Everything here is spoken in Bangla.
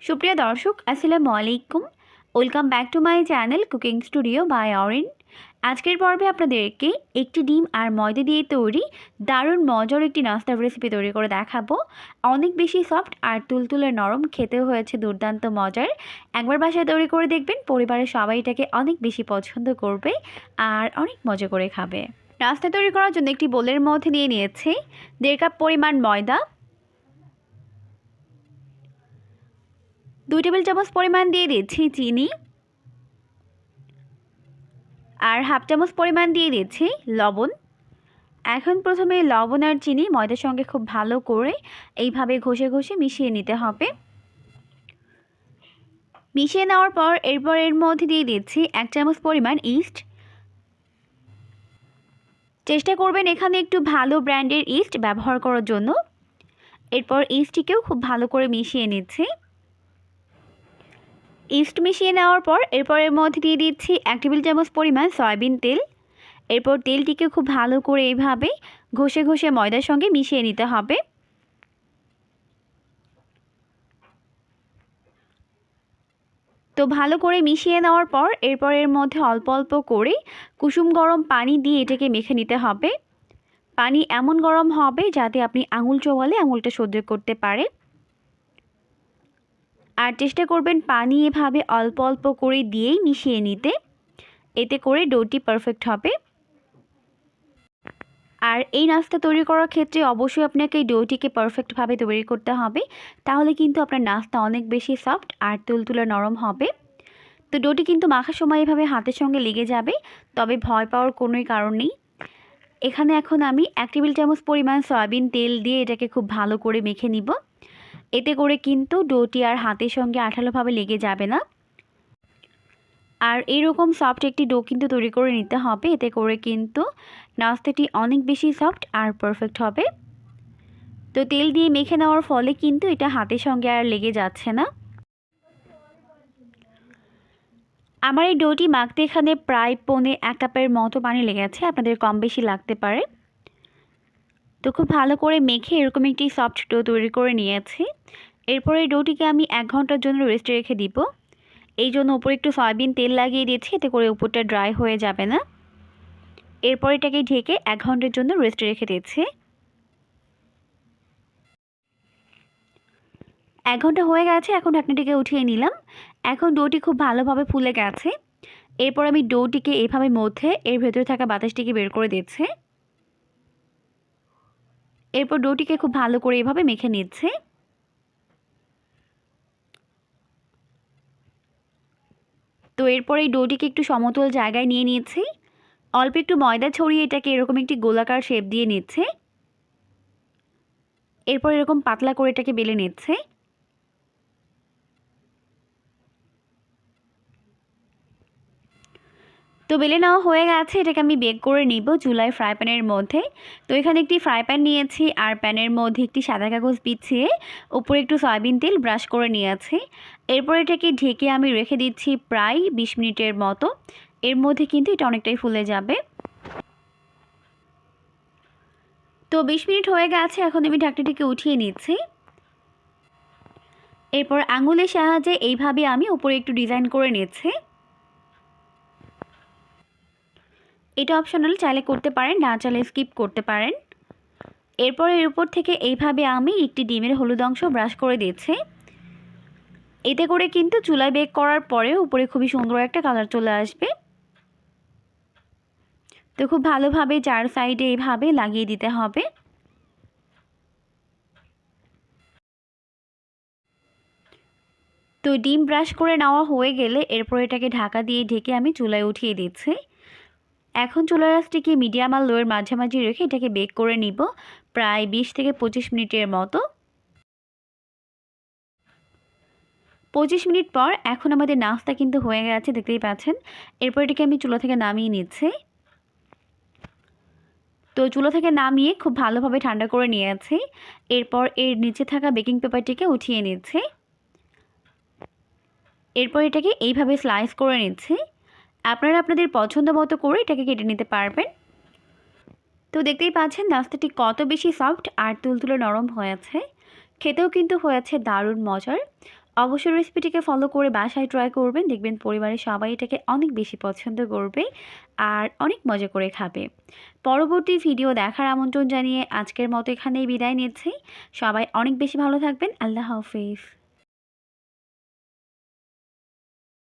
সুপ্রিয় দর্শক আসসালামু আলাইকুম। Welcome back to my channel Cooking Studio by Arin. আজকের পর্বে আপনাদেরকে একটি ডিম আর ময়দা দিয়ে তৈরি দারুণ মজার একটি নাস্তার রেসিপি তৈরি করে দেখাবো। অনেক বেশি সফট আর তুলতুলে নরম, খেতেও হয়েছে দুর্দান্ত মজার। একবার বাসায় তৈরি করে দেখবেন, পরিবারের সবাই এটাকে অনেক বেশি পছন্দ করবে আর অনেক মজা করে খাবে। নাস্তা তৈরি করার জন্য একটি বোলের মধ্যে নিয়ে নিয়েছি 1.5 কাপ পরিমাণ ময়দা, 2 টেবিল চামচ পরিমাণ দিয়ে দিচ্ছি চিনি, আর হাফ চামচ পরিমাণ দিয়ে দিচ্ছি লবণ। এখন প্রথমে লবণ আর চিনি ময়দার সঙ্গে খুব ভালো করে এইভাবে ঘষে ঘষে মিশিয়ে নিতে হবে। মিশিয়ে নেওয়ার পর এরপর এর মধ্যে দিয়ে দিচ্ছি 1 চামচ পরিমাণ ইস্ট। চেষ্টা করবেন এখানে একটু ভালো ব্র্যান্ডের ইস্ট ব্যবহার করার জন্য। এরপর ইস্টটিকেও খুব ভালো করে মিশিয়ে নিচ্ছি। ইস্ট মিশিয়ে নেওয়ার পর এরপর এর মধ্যে দিয়ে দিচ্ছি 1 টেবিল চামচ পরিমাণ সয়াবিন তেল। এরপর তেলটিকে খুব ভালো করে এইভাবে ঘষে ঘষে ময়দার সঙ্গে মিশিয়ে নিতে হবে। তো ভালো করে মিশিয়ে নেওয়ার পর এরপর এর মধ্যে অল্প অল্প করে কুসুম গরম পানি দিয়ে এটাকে মেখে নিতে হবে। পানি এমন গরম হবে যাতে আপনি আঙুল চোবালে আঙুলটা সহ্য করতে পারে। আর চেষ্টা করবেন পানি এভাবে অল্প অল্প করে দিয়েই মিশিয়ে নিতে, এতে করে ডোটি পারফেক্ট হবে। আর এই নাস্তা তৈরি করার ক্ষেত্রে অবশ্যই আপনাকে এই ডোটিকে পারফেক্টভাবে তৈরি করতে হবে, তাহলে কিন্তু আপনার নাস্তা অনেক বেশি সফট আর তুলতুলে নরম হবে। তো ডোটি কিন্তু মাখার সময় এভাবে হাতের সঙ্গে লেগে যাবে, তবে ভয় পাওয়ার কোনোই কারণ নেই। এখানে এখন আমি 1 টেবিল চামচ পরিমাণ সয়াবিন তেল দিয়ে এটাকে খুব ভালো করে মেখে নিব। এতে করে কিন্তু ডোটি আর হাতের সঙ্গে আঠালোভাবে লেগে যাবে না। আর এরকম সফট একটি ডো কিন্তু তৈরি করে নিতে হবে, এতে করে কিন্তু নাস্তাটি অনেক বেশি সফট আর পারফেক্ট হবে। তো তেল দিয়ে মেখে নেওয়ার ফলে কিন্তু এটা হাতের সঙ্গে আর লেগে যাচ্ছে না। আমার এই ডোটি মাখতে এখানে প্রায় 1 কাপের মতো পানি লেগেছে, আপনাদের কম বেশি লাগতে পারে। তো খুব ভালো করে মেখে এরকম একটি সফট ডো তৈরি করে নিয়েছি। এরপর এই ডোটিকে আমি 1 ঘন্টার জন্য রেস্টে রেখে দিব। এই জন্য উপরে একটু সয়াবিন তেল লাগিয়ে দিয়েছি, এতে করে উপরটা ড্রাই হয়ে যাবে না। এরপর এটাকে ঢেকে 1 ঘন্টার জন্য রেস্টে রেখে দিয়েছি। 1 ঘন্টা হয়ে গেছে, এখন ঢাকনাটিকে উঠিয়ে নিলাম। এখন ডোটি খুব ভালোভাবে ফুলে গেছে। এরপর আমি ডোটিকে এভাবে মধ্যে এর ভেতরে থাকা বাতাসটিকে বের করে দিচ্ছি। এরপর ডোটিকে খুব ভালো করে এভাবে মেখে নিচ্ছি। তো এরপর এই ডোটিকে একটু সমতল জায়গায় নিয়ে নিয়েছি। অল্প একটু ময়দা ছড়িয়ে এটাকে এরকম একটি গোলাকার শেপ দিয়ে নিচ্ছে। এরপর এরকম পাতলা করে এটাকে বেলে নিচ্ছে। তো বেলে নেওয়া হয়ে গেছে, এটাকে আমি বেক করে নিব চুলায় ফ্রাই প্যানের মধ্যে। তো এখানে একটি ফ্রাই প্যান নিয়েছি আর প্যানের মধ্যে একটি সাদা কাগজ বিছিয়ে উপরে একটু সয়াবিন তেল ব্রাশ করে নিয়েছি। এরপর এটাকে ঢেকে আমি রেখে দিচ্ছি প্রায় 20 মিনিটের মতো। এর মধ্যে কিন্তু এটা অনেকটাই ফুলে যাবে। তো 20 মিনিট হয়ে গেছে, এখন আমি ঢাকনাটিকে উঠিয়ে নিচ্ছি। এরপর আঙুলের সাহায্যে এইভাবে আমি উপরে একটু ডিজাইন করে নিচ্ছি। এটা অপশনাল, চাইলে করতে পারেন, না চাইলে স্কিপ করতে পারেন। এরপর এর উপর থেকে এইভাবে আমি একটি ডিমের হলুদ অংশ ব্রাশ করে দিচ্ছি। এতে করে কিন্তু চুলায় বেক করার পরে উপরে খুবই সুন্দর একটা কালার চলে আসবে। তো খুব ভালোভাবে চার সাইডে এইভাবে লাগিয়ে দিতে হবে। তো ডিম ব্রাশ করে নেওয়া হয়ে গেলে এরপর এটাকে ঢাকা দিয়ে ঢেকে আমি চুলায় উঠিয়ে দিচ্ছি। এখন চুলার আঁচটিকে মিডিয়াম আর লোয়ের মাঝামাঝি রেখে এটাকে বেক করে নিব প্রায় 20 থেকে 25 মিনিটের মতো। 25 মিনিট পর এখন আমাদের নাস্তা কিন্তু হয়ে গেছে, দেখতেই পাচ্ছেন। এরপর এটাকে আমি চুলা থেকে নামিয়ে নিচ্ছি। তো চুলা থেকে নামিয়ে খুব ভালোভাবে ঠান্ডা করে নিয়েছি। এরপর এর নিচে থাকা বেকিং পেপারটিকে উঠিয়ে নিচ্ছি। এরপর এটাকে এইভাবে স্লাইস করে নিচ্ছি। আপনারা আপনাদের পছন্দ মতো করে এটাকে কেটে নিতে পারবেন। তো দেখতেই পাচ্ছেন নাস্তাটি কত বেশি সফট আর তুলতুলে নরম হয়েছে, খেতেও কিন্তু হয়েছে দারুণ মজার। অবশ্যই রেসিপিটিকে ফলো করে বাসায় ট্রাই করবেন, দেখবেন পরিবারের সবাই এটাকে অনেক বেশি পছন্দ করবে আর অনেক মজা করে খাবে। পরবর্তী ভিডিও দেখার আমন্ত্রণ জানিয়ে আজকের মতো এখানেই বিদায় নিচ্ছি। সবাই অনেক বেশি ভালো থাকবেন। আল্লাহ হাফেজ।